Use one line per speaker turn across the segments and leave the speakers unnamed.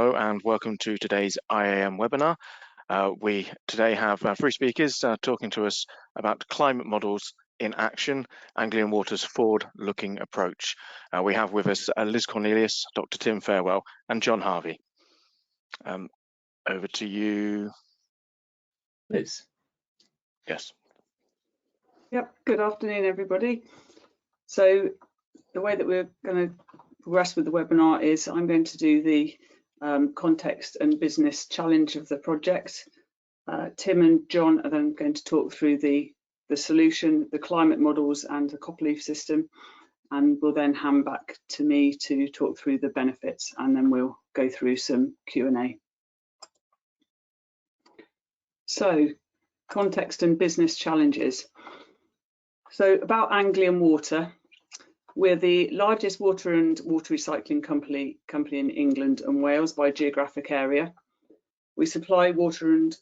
Hello and welcome to today's IAM webinar. We today have three speakers talking to us about climate models in action, Anglian Water's forward-looking approach. We have with us Liz Cornelius, Dr. Tim Fairwell and John Harvey. Over to you, Liz. Yes.
Yep, good afternoon everybody. So the way that we're going to progress with the webinar is I'm going to do the context and business challenge of the project. Tim and John are then going to talk through the solution, the climate models and the copperleaf system, and we'll then hand back to me to talk through the benefits, and then we'll go through some Q&A. So context and business challenges. So about Anglian Water. We're the largest water and water recycling company in England and Wales by geographic area. We supply water and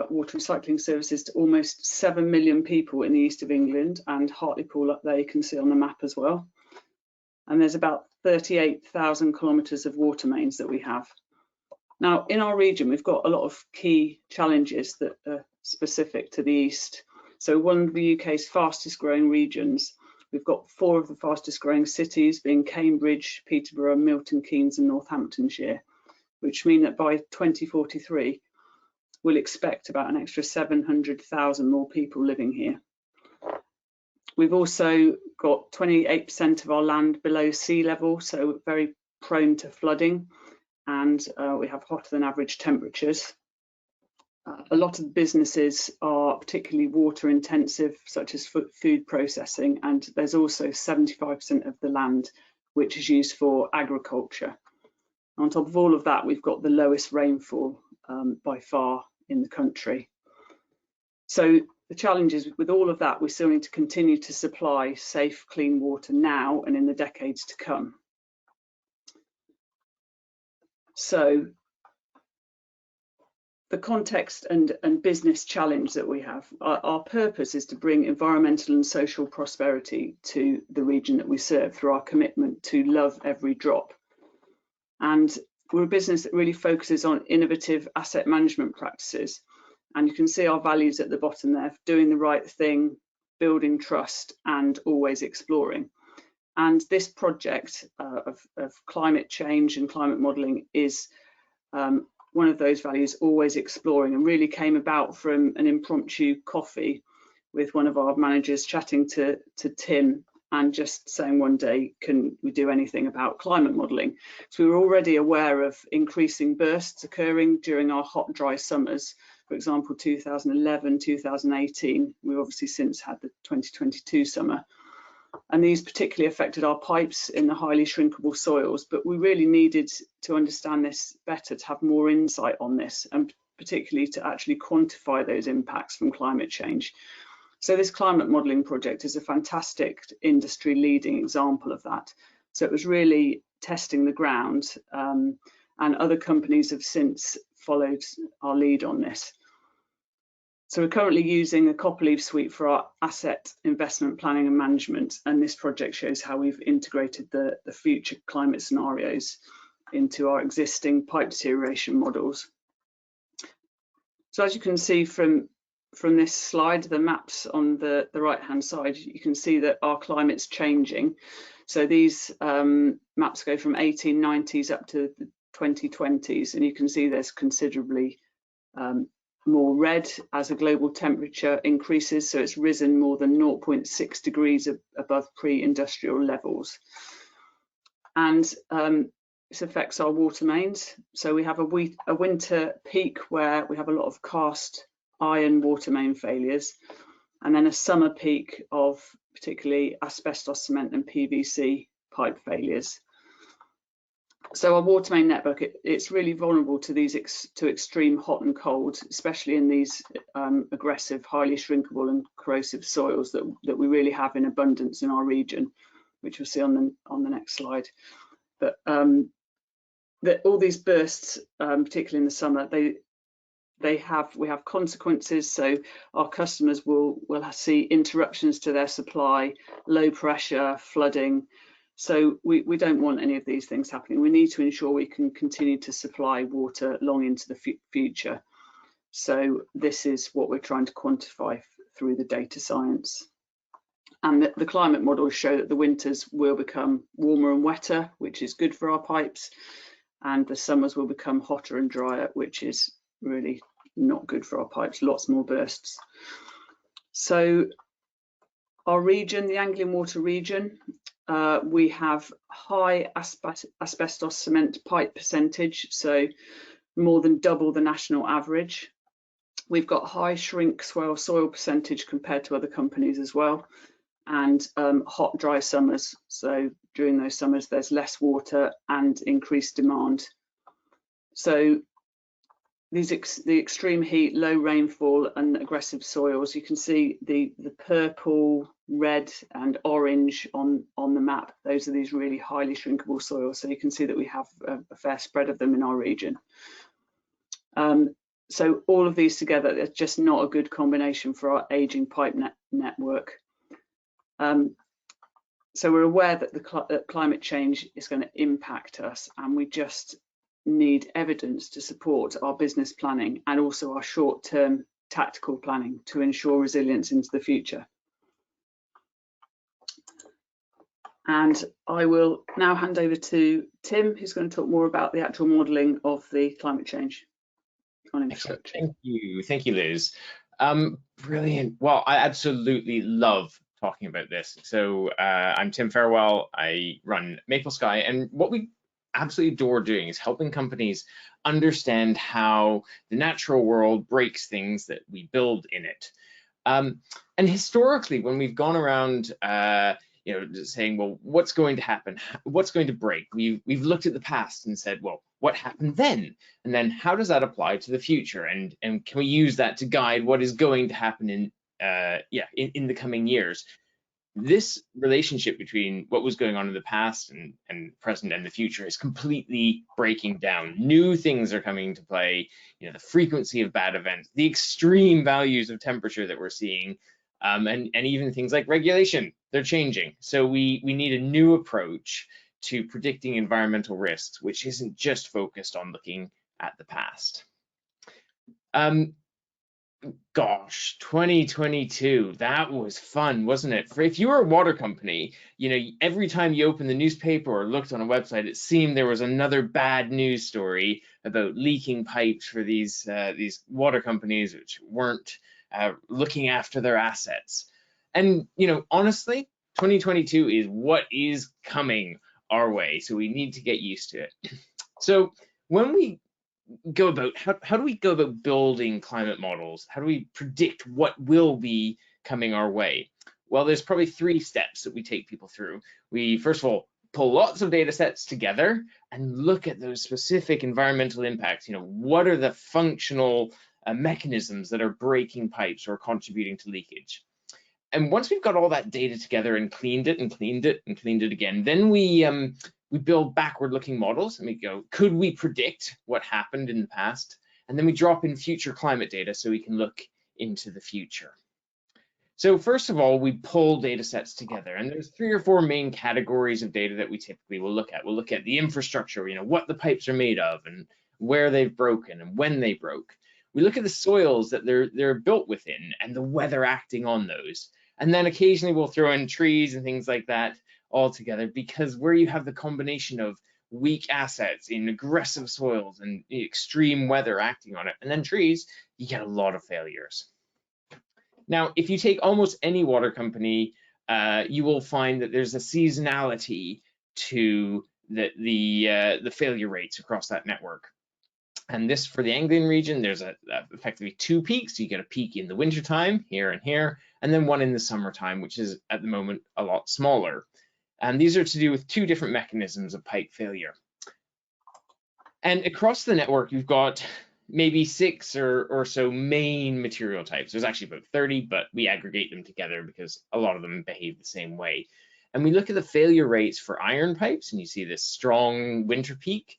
water recycling services to almost 7 million people in the east of England, and Hartlepool up there you can see on the map as well. And there's about 38,000 kilometres of water mains that we have. Now in our region we've got a lot of key challenges that are specific to the east. So one of the UK's fastest growing regions. We've got 4 of the fastest growing cities being Cambridge, Peterborough, Milton Keynes and Northamptonshire, which mean that by 2043 we'll expect about an extra 700,000 more people living here. We've also got 28% of our land below sea level, so we're very prone to flooding, and we have hotter than average temperatures. A lot of businesses are particularly water intensive, such as food processing, and there's also 75% of the land which is used for agriculture. On top of all of that, we've got the lowest rainfall by far in the country. So the challenge is, with all of that, we still need to continue to supply safe, clean water now and in the decades to come. So the context and business challenge that we have, our purpose is to bring environmental and social prosperity to the region that we serve through our commitment to love every drop. And we're a business that really focuses on innovative asset management practices. And you can see our values at the bottom there: doing the right thing, building trust and always exploring. And this project of climate change and climate modelling is one of those values, always exploring, and really came about from an impromptu coffee with one of our managers chatting to Tim and just saying one day, can we do anything about climate modelling? So we were already aware of increasing bursts occurring during our hot, dry summers. For example, 2011, 2018, we've obviously since had the 2022 summer. And these particularly affected our pipes in the highly shrinkable soils, but we really needed to understand this better, to have more insight on this, and particularly to actually quantify those impacts from climate change. So this climate modelling project is a fantastic industry leading example of that. So it was really testing the ground, and other companies have since followed our lead on this. So we're currently using a copperleaf suite for our asset investment planning and management, and this project shows how we've integrated the future climate scenarios into our existing pipe deterioration models. So as you can see from this slide, the maps on the right hand side, you can see that our climate's changing. So these maps go from 1890s up to the 2020s, and you can see there's considerably more red as the global temperature increases, so it's risen more than 0.6 degrees above pre-industrial levels. And this affects our water mains. So we have a winter peak where we have a lot of cast iron water main failures, and then a summer peak of particularly asbestos cement and PVC pipe failures. So our water main network, it's really vulnerable to these extreme hot and cold, especially in these aggressive, highly shrinkable and corrosive soils that we really have in abundance in our region, which we'll see on the next slide. But all these bursts, particularly in the summer, we have consequences. So our customers will see interruptions to their supply, low pressure, flooding. So we don't want any of these things happening. We need to ensure we can continue to supply water long into the future. So this is what we're trying to quantify through the data science. And the climate models show that the winters will become warmer and wetter, which is good for our pipes, and the summers will become hotter and drier, which is really not good for our pipes, lots more bursts. So our region, the Anglian Water region, we have high asbestos cement pipe percentage, so more than double the national average. We've got high shrink swell soil percentage compared to other companies as well, and hot, dry summers. So during those summers, there's less water and increased demand. So the extreme heat, low rainfall, and aggressive soils, you can see the purple, red, and orange on the map. Those are these really highly shrinkable soils. So you can see that we have a fair spread of them in our region. So all of these together, it's just not a good combination for our aging pipe network. So we're aware that the climate change is going to impact us, and we just need evidence to support our business planning and also our short-term tactical planning to ensure resilience into the future. And I will now hand over to Tim, who's going to talk more about the actual modelling of the climate change on infrastructure.
Thank you, Liz. Brilliant. Well, I absolutely love talking about this. So I'm Tim Farewell. I run Maple Sky, and what we absolutely adore doing is helping companies understand how the natural world breaks things that we build in it. And historically, when we've gone around saying, well, what's going to happen? What's going to break? We've looked at the past and said, well, what happened then? And then how does that apply to the future? And can we use that to guide what is going to happen in the coming years? This relationship between what was going on in the past and present and the future is completely breaking down. New things are coming into play, the frequency of bad events, the extreme values of temperature that we're seeing, and even things like regulation, they're changing. So we need a new approach to predicting environmental risks, which isn't just focused on looking at the past. Gosh, 2022, that was fun, wasn't it? If you were a water company, every time you opened the newspaper or looked on a website, it seemed there was another bad news story about leaking pipes for these water companies which weren't looking after their assets. And honestly, 2022 is what is coming our way, so we need to get used to it. So when we go about how do we go about building climate models? How do we predict what will be coming our way? Well, there's probably 3 steps that we take people through. We first of all pull lots of data sets together and look at those specific environmental impacts. What are the functional mechanisms that are breaking pipes or contributing to leakage? And once we've got all that data together and cleaned it and cleaned it and cleaned it again, then we build backward-looking models and we go, could we predict what happened in the past? And then we drop in future climate data so we can look into the future. So first of all, we pull data sets together, and there's 3 or 4 main categories of data that we typically will look at. We'll look at the infrastructure, what the pipes are made of and where they've broken and when they broke. We look at the soils that they're built within and the weather acting on those. And then occasionally we'll throw in trees and things like that all together, because where you have the combination of weak assets in aggressive soils and extreme weather acting on it, and then trees, you get a lot of failures. Now, if you take almost any water company, you will find that there's a seasonality to the failure rates across that network. And this, for the Anglian region, there's effectively 2 peaks. You get a peak in the wintertime, here and here, and then one in the summertime, which is at the moment a lot smaller. And these are to do with 2 different mechanisms of pipe failure. And across the network, you've got maybe 6 or so main material types. There's actually about 30, but we aggregate them together because a lot of them behave the same way. And we look at the failure rates for iron pipes, and you see this strong winter peak.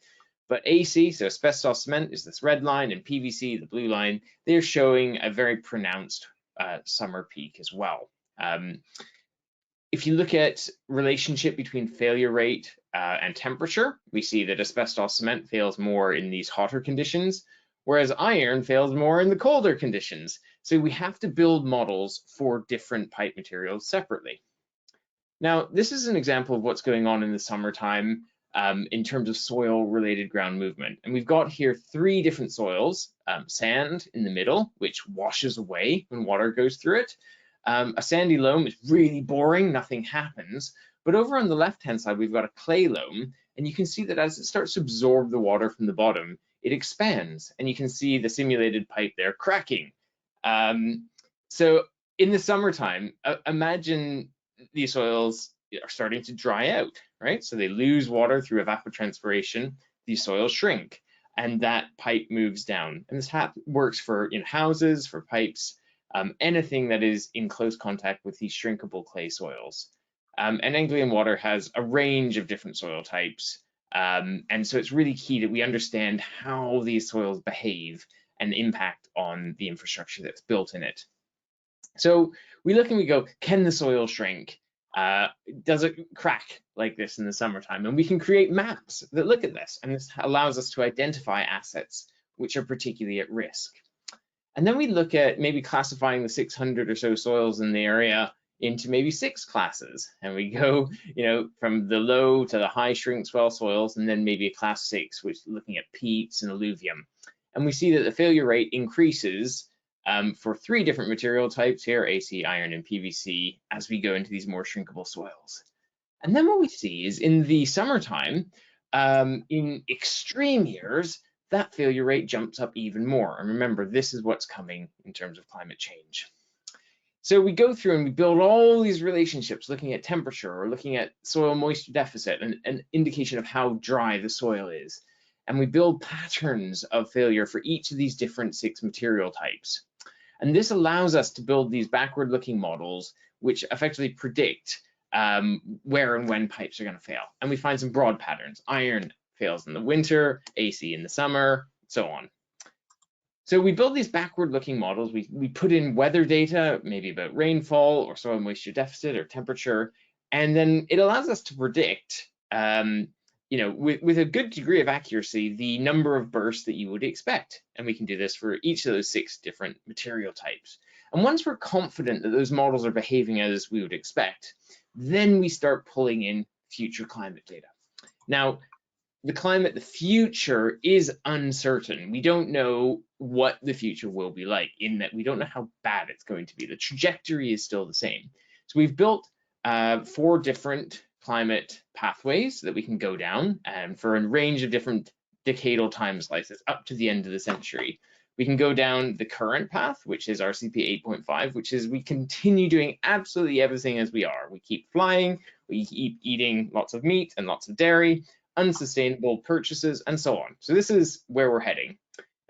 But AC, so asbestos cement, is this red line, and PVC, the blue line, they're showing a very pronounced summer peak as well. If you look at relationship between failure rate and temperature, we see that asbestos cement fails more in these hotter conditions, whereas iron fails more in the colder conditions. So we have to build models for different pipe materials separately. Now, this is an example of what's going on in the summertime in terms of soil-related ground movement. And we've got here 3 different soils, sand in the middle, which washes away when water goes through it. A sandy loam is really boring, nothing happens. But over on the left-hand side, we've got a clay loam, and you can see that as it starts to absorb the water from the bottom, it expands, and you can see the simulated pipe there cracking. So in the summertime, imagine these soils are starting to dry out, right? So they lose water through evapotranspiration, these soils shrink, and that pipe moves down. And this works for houses, for pipes, anything that is in close contact with these shrinkable clay soils. And Anglian water has a range of different soil types. And so it's really key that we understand how these soils behave and impact on the infrastructure that's built in it. So we look and we go, can the soil shrink? Does it crack like this in the summertime? And we can create maps that look at this, and this allows us to identify assets which are particularly at risk. And then we look at maybe classifying the 600 or so soils in the area into maybe 6 classes, and we go, from the low to the high shrink swell soils, and then maybe a class 6, which is looking at peats and alluvium. And we see that the failure rate increases for 3 different material types here, AC, iron, and PVC, as we go into these more shrinkable soils. And then what we see is in the summertime, in extreme years, that failure rate jumps up even more. And remember, this is what's coming in terms of climate change. So we go through and we build all these relationships, looking at temperature or looking at soil moisture deficit and an indication of how dry the soil is. And we build patterns of failure for each of these different 6 material types. And this allows us to build these backward-looking models, which effectively predict where and when pipes are going to fail. And we find some broad patterns. Iron fails in the winter, AC in the summer, so on. So we build these backward-looking models. We put in weather data, maybe about rainfall or soil moisture deficit or temperature, and then it allows us to predict, with a good degree of accuracy, the number of bursts that you would expect. And we can do this for each of those 6 different material types. And once we're confident that those models are behaving as we would expect, then we start pulling in future climate data. Now, the future is uncertain. We don't know what the future will be like, in that we don't know how bad it's going to be. The trajectory is still the same. So we've built 4 different climate pathways that we can go down, and for a range of different decadal time slices up to the end of the century. We can go down the current path, which is RCP 8.5, which is we continue doing absolutely everything as we are. We keep flying, we keep eating lots of meat and lots of dairy, unsustainable purchases, and so on. So this is where we're heading,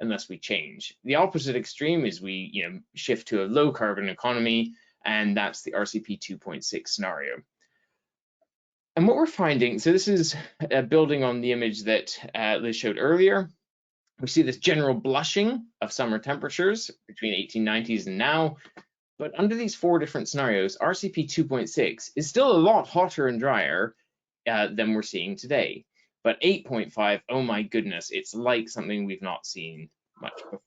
unless we change. The opposite extreme is we shift to a low carbon economy, and that's the RCP 2.6 scenario. And what we're finding, so this is building on the image that Liz showed earlier. We see this general blushing of summer temperatures between 1890s and now. But under these 4 different scenarios, RCP 2.6 is still a lot hotter and drier than we're seeing today. But 8.5, oh my goodness, it's like something we've not seen much before.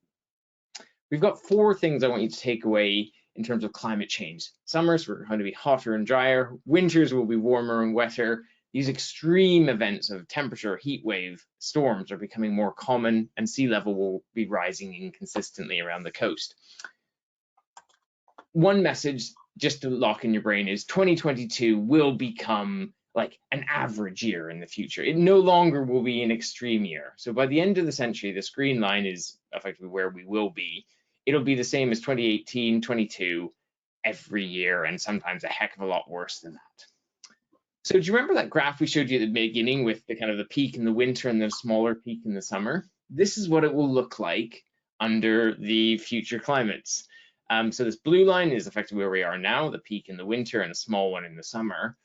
We've got 4 things I want you to take away in terms of climate change. Summers are going to be hotter and drier. Winters will be warmer and wetter. These extreme events of temperature, heat wave, storms are becoming more common, and sea level will be rising inconsistently around the coast. One message just to lock in your brain is 2022 will become like an average year in the future. It no longer will be an extreme year. So by the end of the century, this green line is effectively where we will be. It'll be the same as 2018, 22 every year, and sometimes a heck of a lot worse than that. So do you remember that graph we showed you at the beginning with the kind of the peak in the winter and the smaller peak in the summer? This is what it will look like under the future climates. So this blue line is effectively where we are now, the peak in the winter and a small one in the summer.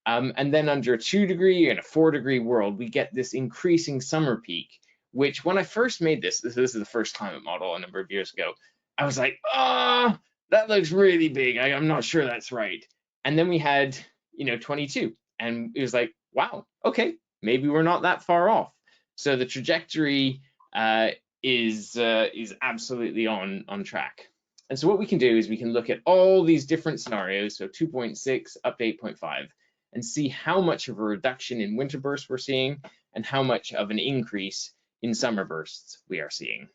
And then under a 2-degree and a 4-degree world, we get this increasing summer peak, which when I first made this is the first climate model a number of years ago, I was like, oh, that looks really big. I'm not sure that's right. And then we had 22, and it was like, wow, okay, maybe we're not that far off. So the trajectory is absolutely on track. And so what we can do is we can look at all these different scenarios, so 2.6 up to 8.5, and see how much of a reduction in winter bursts we're seeing and how much of an increase in summer bursts we are seeing.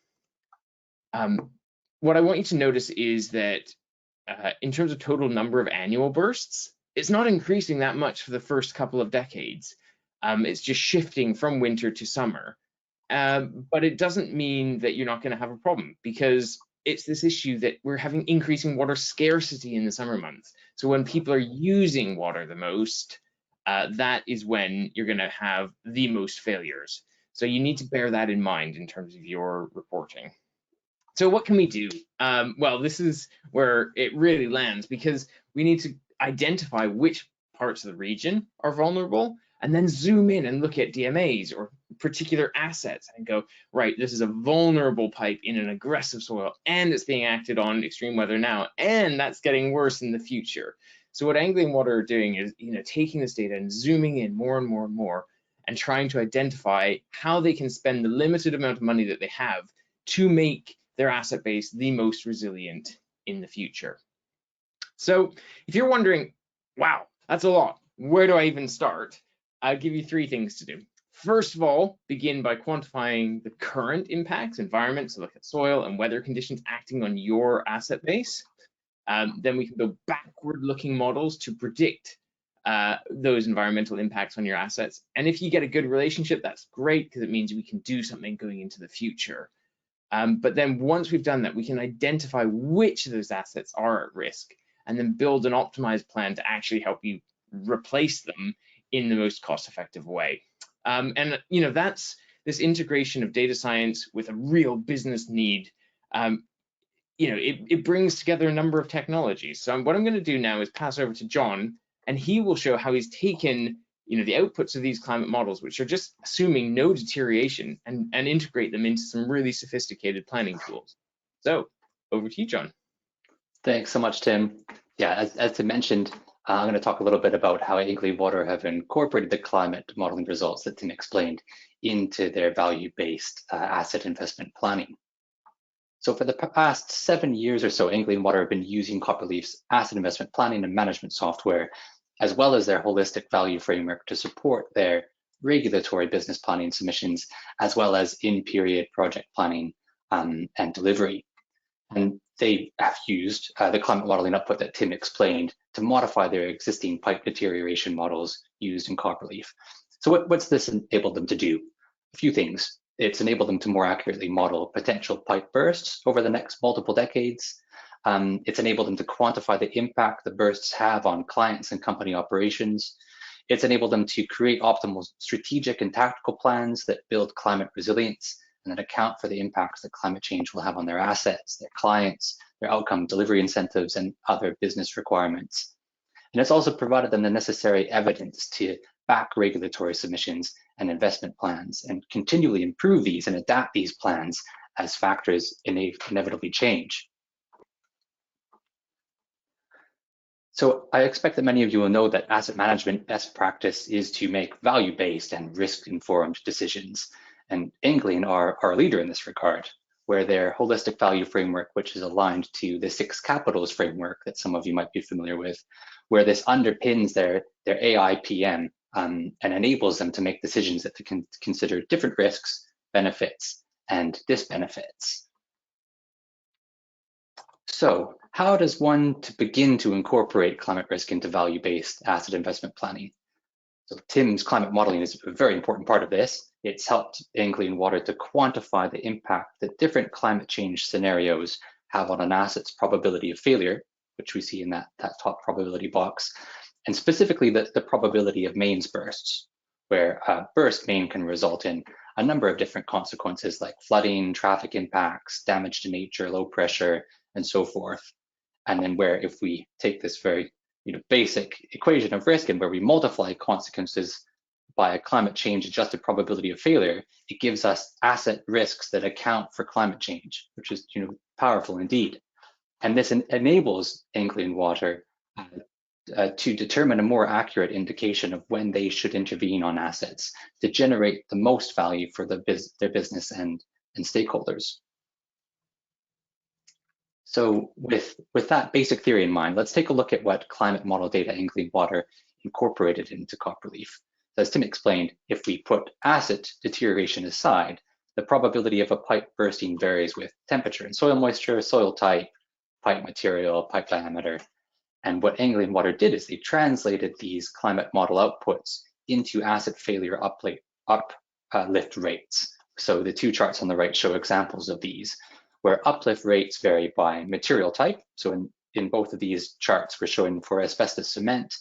What I want you to notice is that in terms of total number of annual bursts, it's not increasing that much for the first couple of decades. It's just shifting from winter to summer. But it doesn't mean that you're not going to have a problem, because it's this issue that we're having increasing water scarcity in the summer months. So when people are using water the most, that is when you're going to have the most failures. So you need to bear that in mind in terms of your reporting. So what can we do? Well, this is where it really lands, because we need to identify which parts of the region are vulnerable, and then zoom in and look at DMAs or particular assets and go, right, this is a vulnerable pipe in an aggressive soil, and it's being acted on extreme weather now, and that's getting worse in the future. So what Anglian Water are doing is, taking this data and zooming in more and more and more, and trying to identify how they can spend the limited amount of money that they have to make their asset base the most resilient in the future. So if you're wondering, wow, that's a lot, where do I even start? I'll give you 3 things to do. First of all, begin by quantifying the current impacts, environment, so look at soil and weather conditions acting on your asset base. Then we can build backward-looking models to predict those environmental impacts on your assets. And if you get a good relationship, that's great, because it means we can do something going into the future. But then once we've done that, we can identify which of those assets are at risk, and then build an optimized plan to actually help you replace them in the most cost-effective way. And that's this integration of data science with a real business need. It brings together a number of technologies. So what I'm going to do now is pass over to John, and he will show how he's taken the outputs of these climate models, which are just assuming no deterioration, and integrate them into some really sophisticated planning tools. So over to you, John.
Thanks so much, Tim. Yeah, as Tim mentioned, I'm going to talk a little bit about how Anglian Water have incorporated the climate modeling results that Tim explained into their value-based asset investment planning. So for the past 7 years or so, Anglian Water have been using Copperleaf's asset investment planning and management software, as well as their holistic value framework, to support their regulatory business planning submissions, as well as in-period project planning and delivery. And they have used the climate modeling output that Tim explained to modify their existing pipe deterioration models used in Copperleaf. So what's this enabled them to do? A few things. It's enabled them to more accurately model potential pipe bursts over the next multiple decades. It's enabled them to quantify the impact the bursts have on clients and company operations. It's enabled them to create optimal strategic and tactical plans that build climate resilience and that account for the impacts that climate change will have on their assets, their clients, their outcome delivery incentives, and other business requirements. And it's also provided them the necessary evidence to back regulatory submissions and investment plans, and continually improve these and adapt these plans as factors inevitably change. So I expect that many of you will know that asset management best practice is to make value-based and risk-informed decisions. And Anglian are a leader in this regard, where their holistic value framework, which is aligned to the 6 capitals framework that some of you might be familiar with, where this underpins their AIPM and enables them to make decisions that can consider different risks, benefits, and disbenefits. So how does one begin to incorporate climate risk into value-based asset investment planning? So Tim's climate modeling is a very important part of this. It's helped Anglian Water to quantify the impact that different climate change scenarios have on an asset's probability of failure, which we see in that top probability box, and specifically the probability of mains bursts, where a burst main can result in a number of different consequences like flooding, traffic impacts, damage to nature, low pressure, and so forth. And then where if we take this very basic equation of risk and where we multiply consequences by a climate change adjusted probability of failure, it gives us asset risks that account for climate change, which is powerful indeed. And this enables Anglian Water to determine a more accurate indication of when they should intervene on assets to generate the most value for their business and stakeholders. So with that basic theory in mind, let's take a look at what climate model data Anglian Water incorporated into Copperleaf. As Tim explained, if we put asset deterioration aside, the probability of a pipe bursting varies with temperature and soil moisture, soil type, pipe material, pipe diameter. And what Anglian Water did is they translated these climate model outputs into asset failure uplift rates. So the two charts on the right show examples of these, where uplift rates vary by material type. So in both of these charts, we're showing for asbestos cement,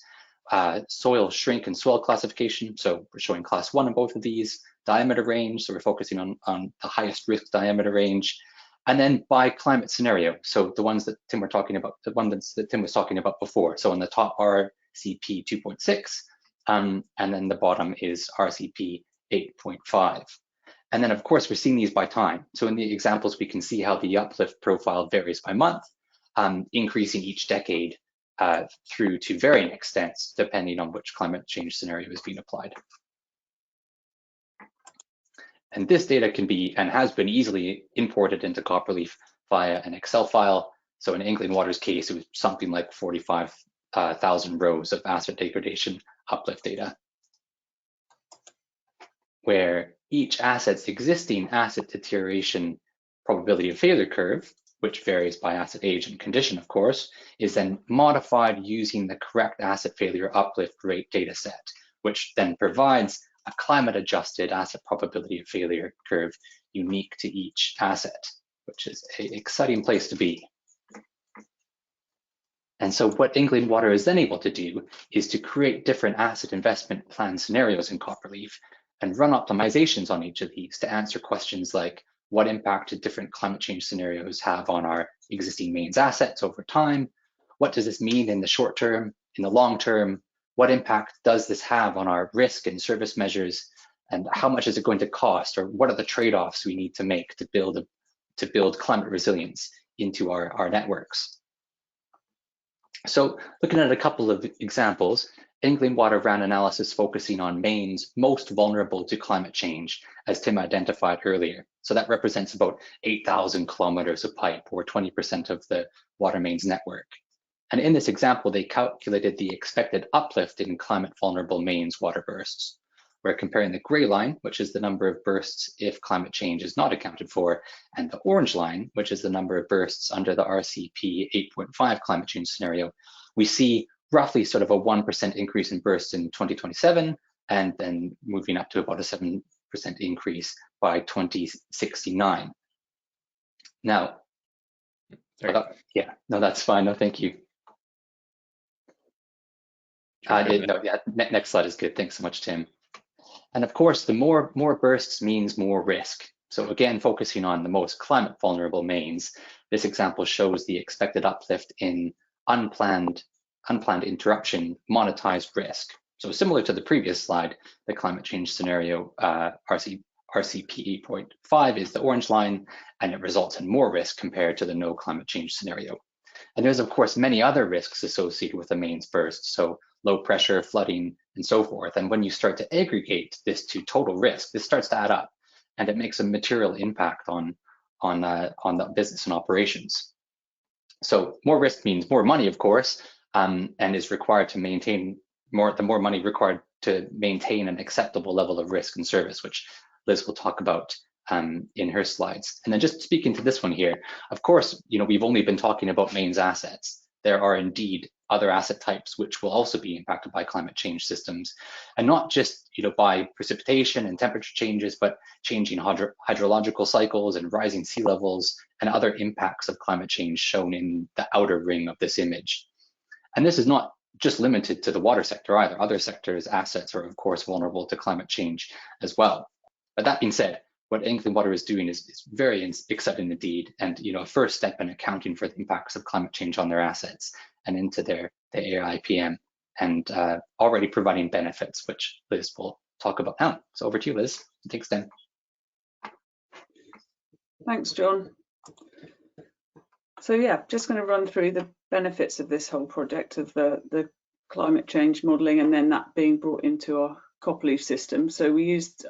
soil shrink and swell classification. So we're showing class 1 in both of these, diameter range. So we're focusing on the highest risk diameter range. And then by climate scenario, so the ones that Tim were talking about, the ones that Tim was talking about before. So on the top RCP 2.6, and then the bottom is RCP 8.5. And then of course we're seeing these by time. So in the examples, we can see how the uplift profile varies by month, increasing each decade through to varying extents, depending on which climate change scenario is being applied. And this data can be and has been easily imported into Copperleaf via an Excel file. So in Anglian Water's case, it was something like 45,000 rows of asset degradation uplift data, where each asset's existing asset deterioration probability of failure curve, which varies by asset age and condition, of course, is then modified using the correct asset failure uplift rate data set, which then provides a climate-adjusted asset probability of failure curve unique to each asset, which is an exciting place to be. And so what Anglian Water is then able to do is to create different asset investment plan scenarios in Copperleaf and run optimizations on each of these to answer questions like, what impact do different climate change scenarios have on our existing mains assets over time? What does this mean in the short term, in the long term? What impact does this have on our risk and service measures? And how much is it going to cost? Or what are the trade-offs we need to make to build climate resilience into our networks? So looking at a couple of examples, Anglian Water ran analysis focusing on mains most vulnerable to climate change, as Tim identified earlier. So that represents about 8,000 kilometers of pipe, or 20% of the water mains network. And in this example, they calculated the expected uplift in climate vulnerable mains water bursts. We're comparing the gray line, which is the number of bursts if climate change is not accounted for, and the orange line, which is the number of bursts under the RCP 8.5 climate change scenario. We see roughly sort of a 1% increase in bursts in 2027, and then moving up to about a 7% increase by 2069. Now, yeah, no, that's fine. No, thank you. Next slide is good. Thanks so much, Tim. And of course, the more bursts means more risk. So again, focusing on the most climate vulnerable mains, this example shows the expected uplift in unplanned interruption monetized risk. So similar to the previous slide, the climate change scenario RCP 8.5 is the orange line, and it results in more risk compared to the no climate change scenario. And there's of course many other risks associated with the mains burst, so low pressure, flooding, and so forth. And when you start to aggregate this to total risk, this starts to add up, and it makes a material impact on the business and operations. So more risk means more money, of course, and is required to maintain the more money required to maintain an acceptable level of risk and service, which Liz will talk about in her slides. And then just speaking to this one here, of course, we've only been talking about mains assets. There are indeed other asset types which will also be impacted by climate change systems, and not just by precipitation and temperature changes, but changing hydrological cycles and rising sea levels and other impacts of climate change shown in the outer ring of this image. And this is not just limited to the water sector either. Other sectors' assets are of course vulnerable to climate change as well. But that being said, what Anglian Water is doing is very exciting indeed, and a first step in accounting for the impacts of climate change on their assets and into the AIPM, and already providing benefits, which Liz will talk about now. So over to you, Liz. Thanks, Dan.
Thanks, John. So yeah, just going to run through the benefits of this whole project, of the climate change modelling, and then that being brought into our copperleaf system. So we used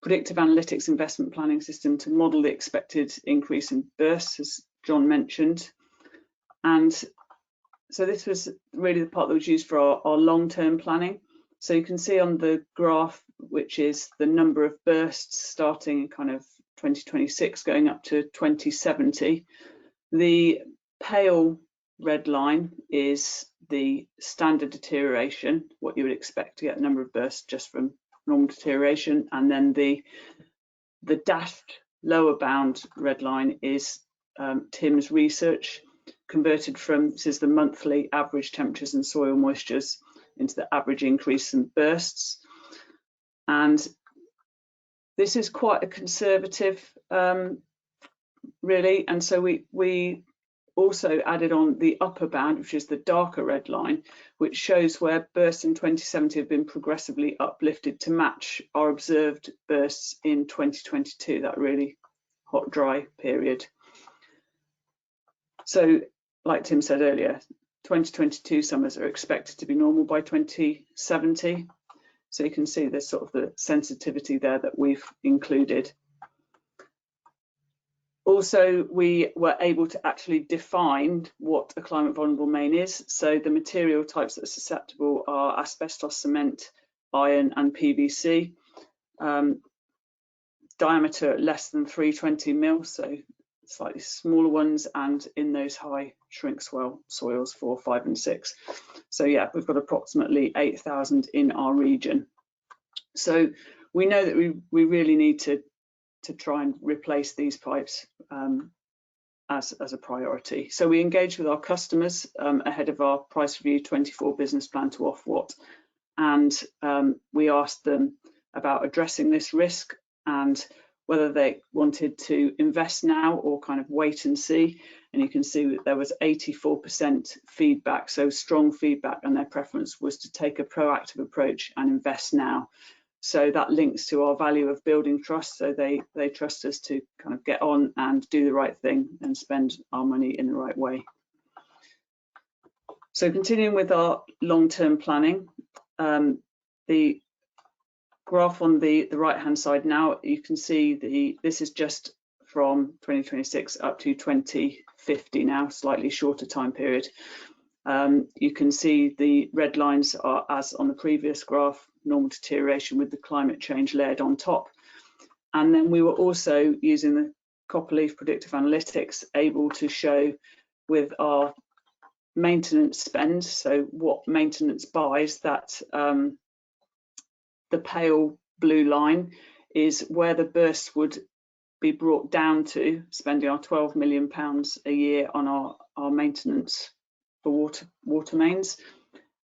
predictive analytics investment planning system to model the expected increase in bursts, as John mentioned. And so this was really the part that was used for our long-term planning. So you can see on the graph, which is the number of bursts starting in kind of 2026 going up to 2070. The pale red line is the standard deterioration, what you would expect to get a number of bursts just from normal deterioration, and then the dashed lower bound red line is Tim's research, converted from, this is the monthly average temperatures and soil moistures into the average increase in bursts. And this is quite a conservative, really, and so we also added on the upper bound, which is the darker red line, which shows where bursts in 2070 have been progressively uplifted to match our observed bursts in 2022, that really hot, dry period. So, like Tim said earlier, 2022 summers are expected to be normal by 2070. So you can see there's sort of the sensitivity there that we've included. Also, we were able to actually define what a climate vulnerable main is. So the material types that are susceptible are asbestos, cement, iron and PVC. Diameter less than 320 mil, so slightly smaller ones, and in those high shrink swell soils 4, 5 and 6. So yeah, we've got approximately 8,000 in our region. So we know that we really need to try and replace these pipes as a priority. So we engaged with our customers ahead of our price review 24 business plan to Ofwat, and we asked them about addressing this risk and whether they wanted to invest now or kind of wait and see. And you can see that there was 84% feedback, so strong feedback, and their preference was to take a proactive approach and invest now. So that links to our value of building trust. So they trust us to kind of get on and do the right thing and spend our money in the right way. So continuing with our long-term planning, the graph on the right-hand side now, you can see this is just from 2026 up to 2050 now, slightly shorter time period. You can see the red lines are, as on the previous graph, normal deterioration with the climate change layered on top. And then we were also using the copperleaf predictive analytics able to show with our maintenance spend, so what maintenance buys, that the pale blue line is where the bursts would be brought down to, spending our £12 million a year on our maintenance for water mains,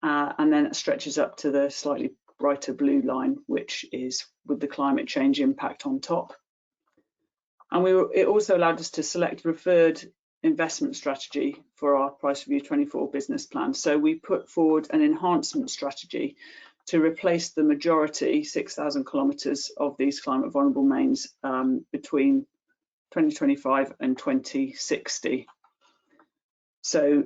and then it stretches up to the slightly brighter blue line, which is with the climate change impact on top. And it also allowed us to select preferred investment strategy for our price review 24 business plan. So we put forward an enhancement strategy to replace the majority, 6,000 kilometres of these climate vulnerable mains between 2025 and 2060. So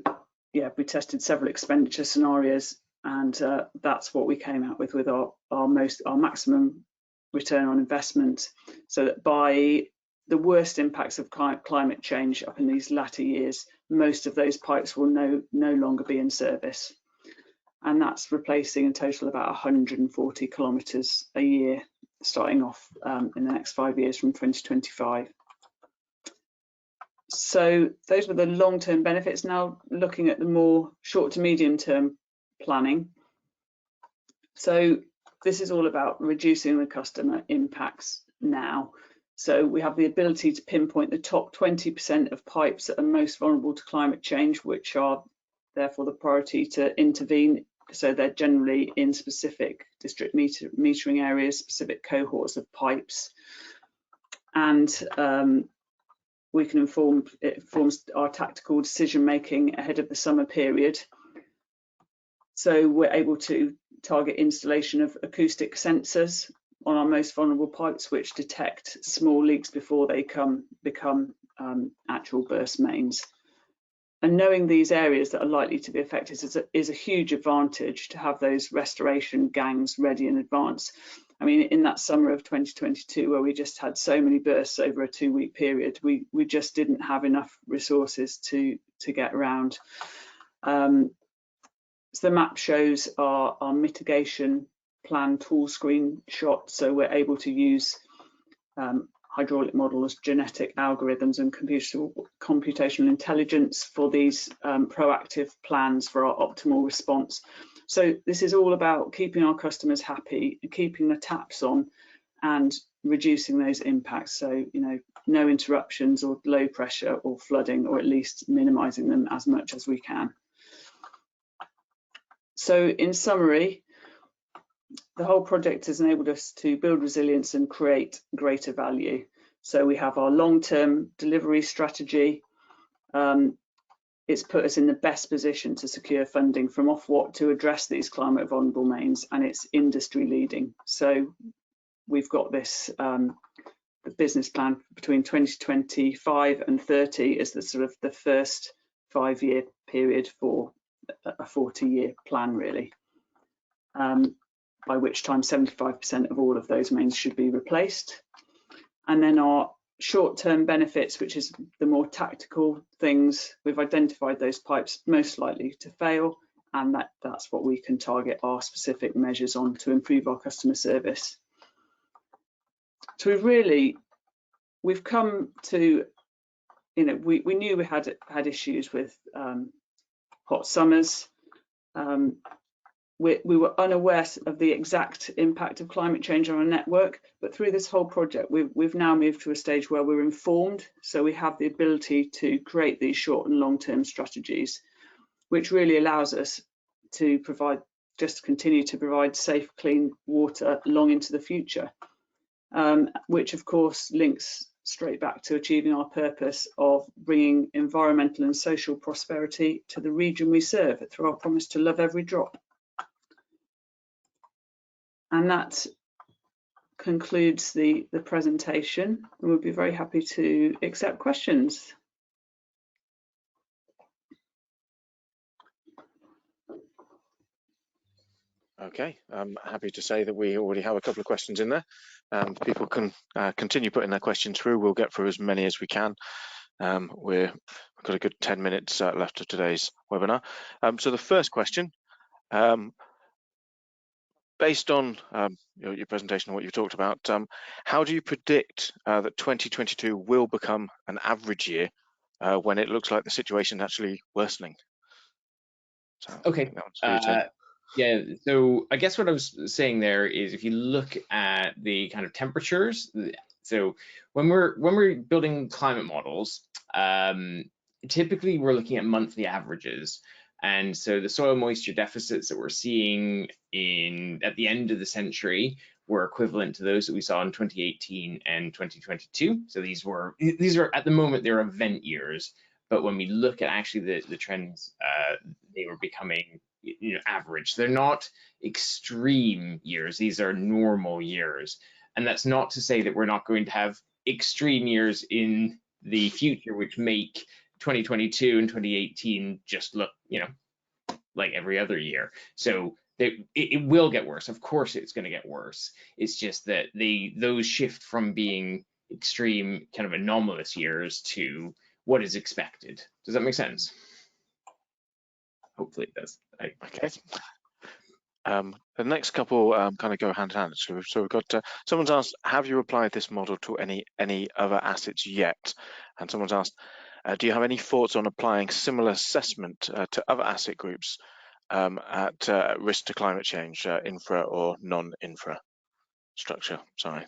yeah, we tested several expenditure scenarios, and that's what we came out with our maximum return on investment, so that by the worst impacts of climate change up in these latter years, most of those pipes will no longer be in service. And that's replacing a total of about 140 kilometres a year, starting off in the next 5 years from 2025. So those were the long-term benefits. Now looking at the more short to medium-term planning. So this is all about reducing the customer impacts now. So we have the ability to pinpoint the top 20% of pipes that are most vulnerable to climate change, which are therefore the priority to intervene. So they're generally in specific district metering areas, specific cohorts of pipes. And we can it informs our tactical decision making ahead of the summer period. So we're able to target installation of acoustic sensors on our most vulnerable pipes, which detect small leaks before they become actual burst mains. knowing these areas that are likely to be affected is a huge advantage to have those restoration gangs ready in advance. I mean, in that summer of 2022, where we just had so many bursts over a 2-week period, we just didn't have enough resources to get around. So the map shows our mitigation plan tool screenshot, so we're able to use hydraulic models, genetic algorithms, and computational intelligence for these proactive plans for our optimal response. So this is all about keeping our customers happy, keeping the taps on, and reducing those impacts. So, no interruptions or low pressure or flooding, or at least minimizing them as much as we can. So in summary, the whole project has enabled us to build resilience and create greater value. So we have our long-term delivery strategy. It's put us in the best position to secure funding from Ofwat to address these climate vulnerable mains, and it's industry leading. So we've got this the business plan between 2025 and 30 is the sort of the first 5-year period for a 40-year plan, really. By which time 75% of all of those mains should be replaced. And then our short-term benefits, which is the more tactical things, we've identified those pipes most likely to fail, and that's what we can target our specific measures on to improve our customer service. So we've come to, we knew we had issues with hot summers. We were unaware of the exact impact of climate change on our network, but through this whole project, we've now moved to a stage where we're informed, so we have the ability to create these short and long-term strategies, which really allows us to continue to provide safe, clean water long into the future, which of course links straight back to achieving our purpose of bringing environmental and social prosperity to the region we serve through our promise to love every drop. And that concludes the presentation. We'll be very happy to accept questions.
Okay, I'm happy to say that we already have a couple of questions in there. People can continue putting their questions through. We'll get through as many as we can. We've got a good 10 minutes left of today's webinar. So the first question, based on your presentation and what you've talked about, how do you predict that 2022 will become an average year when it looks like the situation is actually worsening? So
okay. Yeah, so I guess what I was saying there is if you look at the kind of temperatures, so when we're building climate models, typically we're looking at monthly averages. And so the soil moisture deficits that we're seeing at the end of the century were equivalent to those that we saw in 2018 and 2022. So these are at the moment they're event years, but when we look at actually the trends, they were becoming average. They're not extreme years, these are normal years. And that's not to say that we're not going to have extreme years in the future, which make 2022 and 2018 just look, like every other year. So it will get worse. Of course, it's going to get worse. It's just that those shift from being extreme, kind of anomalous years to what is expected. Does that make sense? Hopefully it does.
Okay. The next couple kind of go hand in hand. So we've got someone's asked, have you applied this model to any other assets yet? And someone's asked, do you have any thoughts on applying similar assessment to other asset groups at risk to climate change, infra or non-infra structure? Sorry.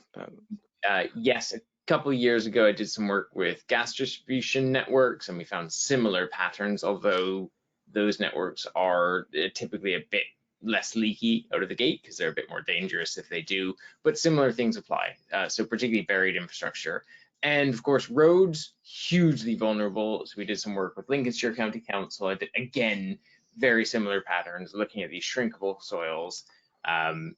Yes, a couple of years ago, I did some work with gas distribution networks, and we found similar patterns, although those networks are typically a bit less leaky out of the gate because they're a bit more dangerous if they do, but similar things apply. So particularly buried infrastructure. And of course, roads, hugely vulnerable. So we did some work with Lincolnshire County Council. I did, again, very similar patterns, looking at these shrinkable soils. You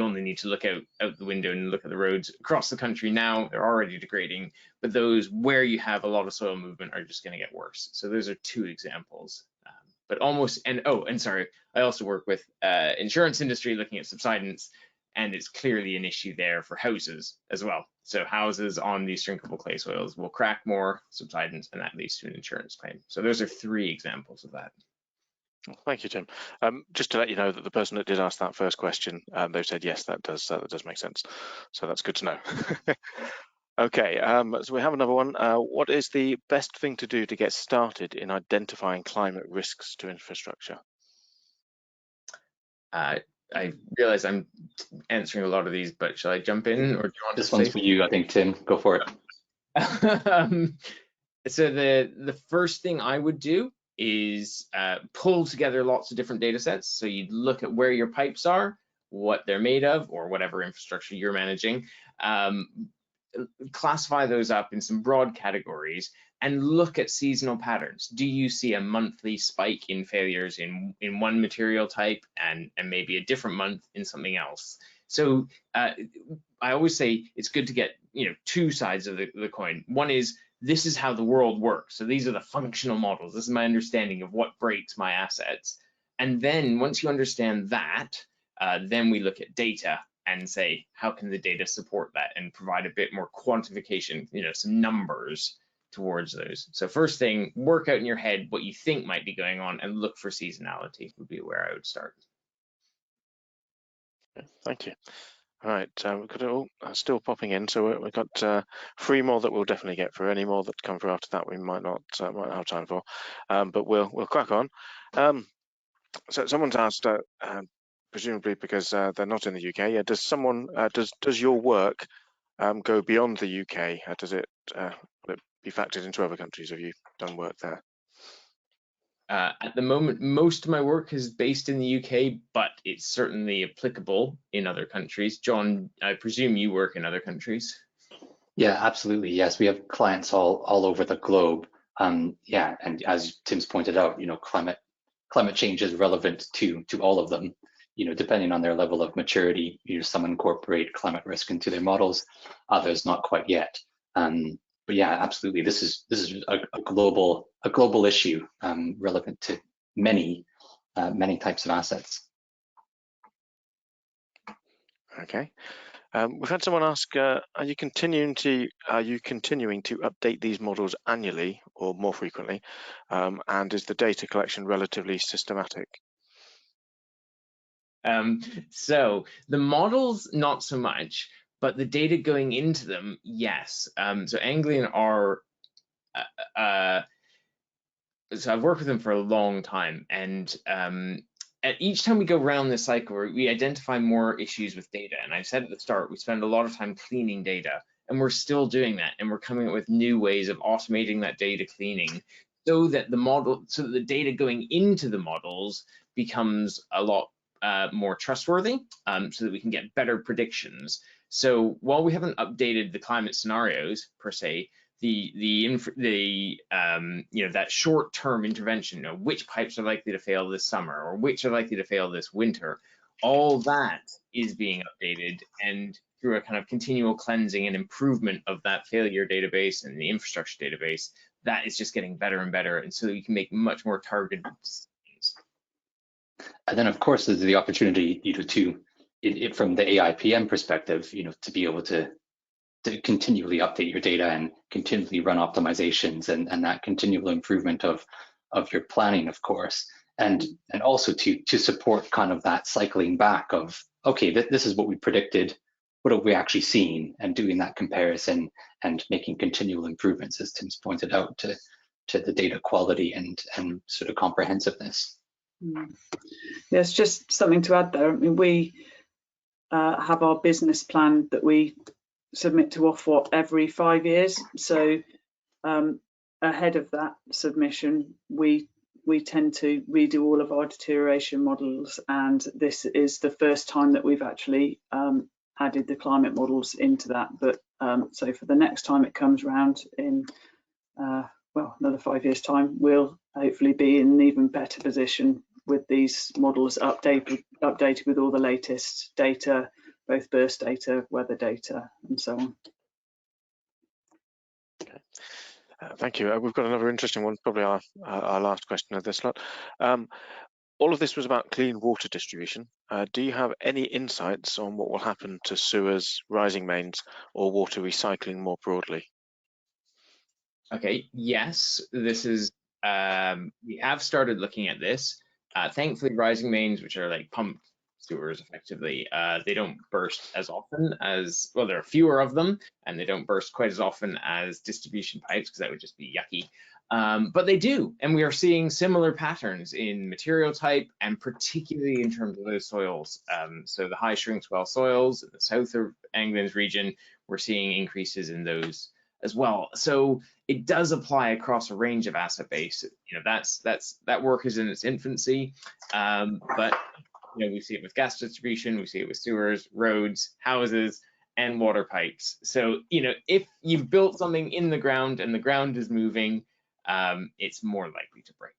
only need to look out the window and look at the roads across the country now. They're already degrading, but those where you have a lot of soil movement are just going to get worse. So those are two examples. And sorry, I also work with insurance industry looking at subsidence, and it's clearly an issue there for houses as well. So houses on these shrinkable clay soils will crack more subsidence, and that leads to an insurance claim. So those are three examples of that.
Thank you, Tim. Just to let you know that the person that did ask that first question, they've said yes, that does make sense. So that's good to know. Okay, so we have another one. What is the best thing to do to get started in identifying climate risks to infrastructure?
I realize I'm answering a lot of these, but shall I jump in, or do you want
this one's for you, I think, Tim. Go for it.
So the first thing I would do is pull together lots of different data sets. So you'd look at where your pipes are, what they're made of, or whatever infrastructure you're managing. Classify those up in some broad categories and look at seasonal patterns. Do you see a monthly spike in failures in one material type and maybe a different month in something else? So I always say it's good to get two sides of the coin. One is, this is how the world works. So these are the functional models. This is my understanding of what breaks my assets. And then once you understand that, then we look at data and say, how can the data support that and provide a bit more quantification, some numbers towards those. So first thing, work out in your head what you think might be going on and look for seasonality would be where I would start.
Thank you. All right, we've got it all still popping in, so we've got 3 more that we'll definitely get through. Any more that come through after that, we might not have time for, but we'll crack on. So someone's asked, presumably because they're not in the UK, does your work go beyond the UK? Does it be factored into other countries? Have you done work there?
At the moment, most of my work is based in the UK, but it's certainly applicable in other countries. John, I presume you work in other countries?
Yeah, absolutely. Yes, we have clients all over the globe. Yeah, and as Tim's pointed out, climate change is relevant to all of them. Depending on their level of maturity, some incorporate climate risk into their models, others not quite yet. But yeah, absolutely, this is a global issue relevant to many types of assets.
Okay. We've had someone ask, are you continuing to update these models annually or more frequently? And is the data collection relatively systematic?
So the models, not so much, but the data going into them, yes. So Anglian are, so I've worked with them for a long time, and at each time we go around this cycle, we identify more issues with data. And I said at the start, we spend a lot of time cleaning data, and we're still doing that. And we're coming up with new ways of automating that data cleaning so that the data going into the models becomes a lot more trustworthy, so that we can get better predictions. So while we haven't updated the climate scenarios per se, that short-term intervention, which pipes are likely to fail this summer or which are likely to fail this winter, all that is being updated, and through a kind of continual cleansing and improvement of that failure database and the infrastructure database, that is just getting better and better, and so that we can make much more targeted decisions.
And then, of course, there's the opportunity, from the AIPM perspective, to be able to continually update your data and continually run optimizations and that continual improvement of your planning, of course, and also to support kind of that cycling back of, okay, this is what we predicted, what have we actually seen, and doing that comparison and making continual improvements, as Tim's pointed out, to the data quality and sort of comprehensiveness.
There's just something to add there. I mean, we have our business plan that we submit to Ofwat every 5 years. So ahead of that submission, we tend to redo all of our deterioration models, and this is the first time that we've actually added the climate models into that. But so for the next time it comes around in another 5 years' time, we'll hopefully be in an even better position with these models updated with all the latest data, both burst data, weather data, and so on.
Thank you. We've got another interesting one, probably our last question of this lot. All of this was about clean water distribution. Do you have any insights on what will happen to sewers, rising mains, or water recycling more broadly?
Okay, yes, this is, we have started looking at this. Thankfully, rising mains, which are like pumped sewers effectively, they don't burst as often as, well, there are fewer of them, and they don't burst quite as often as distribution pipes, because that would just be yucky. But they do, and we are seeing similar patterns in material type, and particularly in terms of those soils. So the high shrink swell soils in the south of England's region, we're seeing increases in those as well. So it does apply across a range of asset base. You know, that work is in its infancy, but you know, we see it with gas distribution, we see it with sewers, roads, houses, and water pipes. So you know, if you've built something in the ground and the ground is moving, it's more likely to break.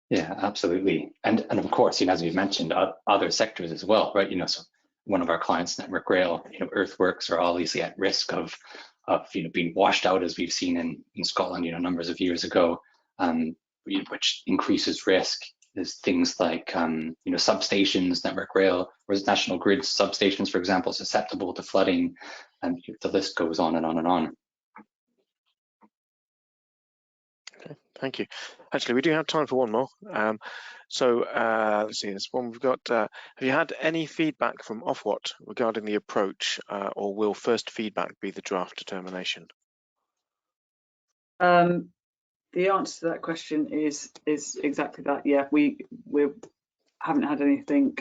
Yeah, absolutely. And of course, you know, as we've mentioned, other sectors as well, right? You know, so one of our clients, Network Rail, you know, earthworks are obviously at risk of you know, being washed out, as we've seen in Scotland, you know, numbers of years ago, which increases risk. There's things like you know, substations, Network Rail, or National Grid substations, for example, susceptible to flooding, and the list goes on and on and on.
Okay, thank you. Actually, we do have time for one more. Let's see, this one we've got. Have you had any feedback from Ofwat regarding the approach, or will first feedback be the draft determination?
The answer to that question is exactly that. Yeah, we haven't had anything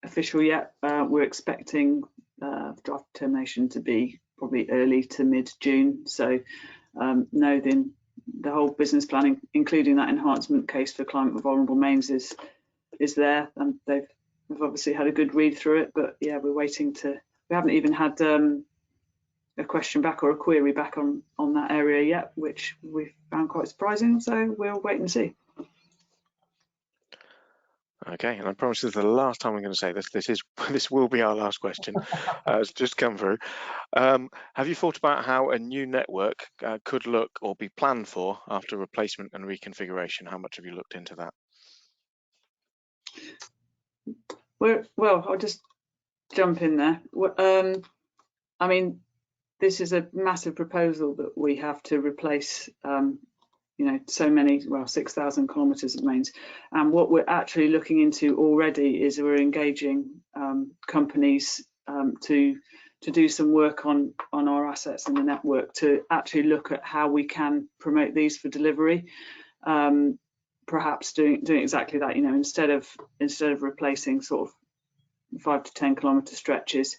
official yet. We're expecting draft determination to be probably early to mid-June. So no, then the whole business planning, including that enhancement case for climate vulnerable mains, is there, and they've obviously had a good read through it. But yeah, we're waiting to. We haven't even had a question back or a query back on that area yet, which we found quite surprising. So we'll wait and see.
Okay, and I promise this is the last time I'm going to say this. This will be our last question. It's just come through. Have you thought about how a new network could look or be planned for after replacement and reconfiguration? How much have you looked into that?
Well, I'll just jump in there. I mean, this is a massive proposal that we have to replace, you know, so many, well, 6,000 kilometres of mains. And what we're actually looking into already is we're engaging companies to do some work on our assets in the network to actually look at how we can promote these for delivery. Perhaps doing exactly that, you know, instead of replacing sort of 5 to 10 kilometre stretches,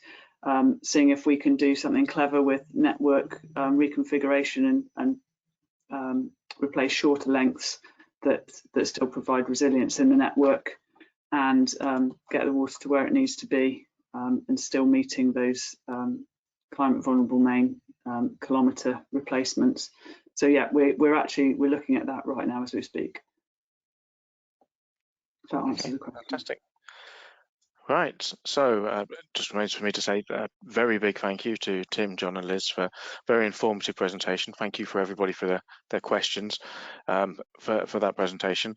seeing if we can do something clever with network reconfiguration and replace shorter lengths that still provide resilience in the network, and get the water to where it needs to be, and still meeting those climate vulnerable main kilometre replacements. So yeah, we're looking at that right now as we speak. If that answers the question.
Fantastic. Right, so just remains for me to say a very big thank you to Tim, John and Liz for a very informative presentation. Thank you for everybody for their questions for that presentation.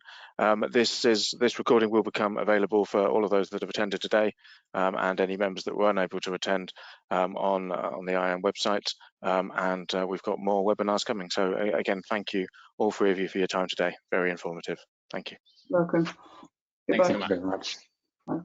This recording will become available for all of those that have attended today, and any members that were unable to attend on the IAM website, and we've got more webinars coming. So again, thank you all three of you for your time today. Very informative. Thank you.
Welcome.
Thanks so
Goodbye.
much.
Thank you very much.
Bye.